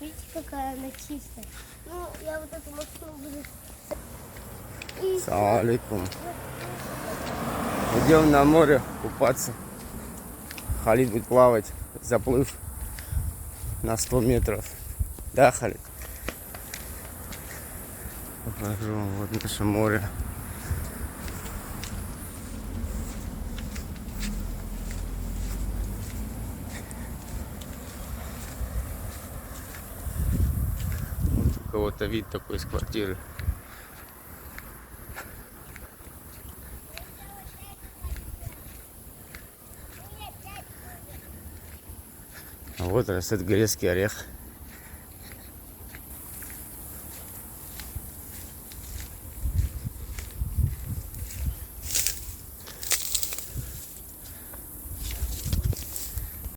Видите, какая она чистая. Ну, я вот эту машину буду... Салам алейкум. Идем на море купаться. Халид будет плавать, заплыв на 100 метров. Да, Халид? Покажу, вот наше море. Вот у кого-то вид такой из квартиры. А вот растет грецкий орех.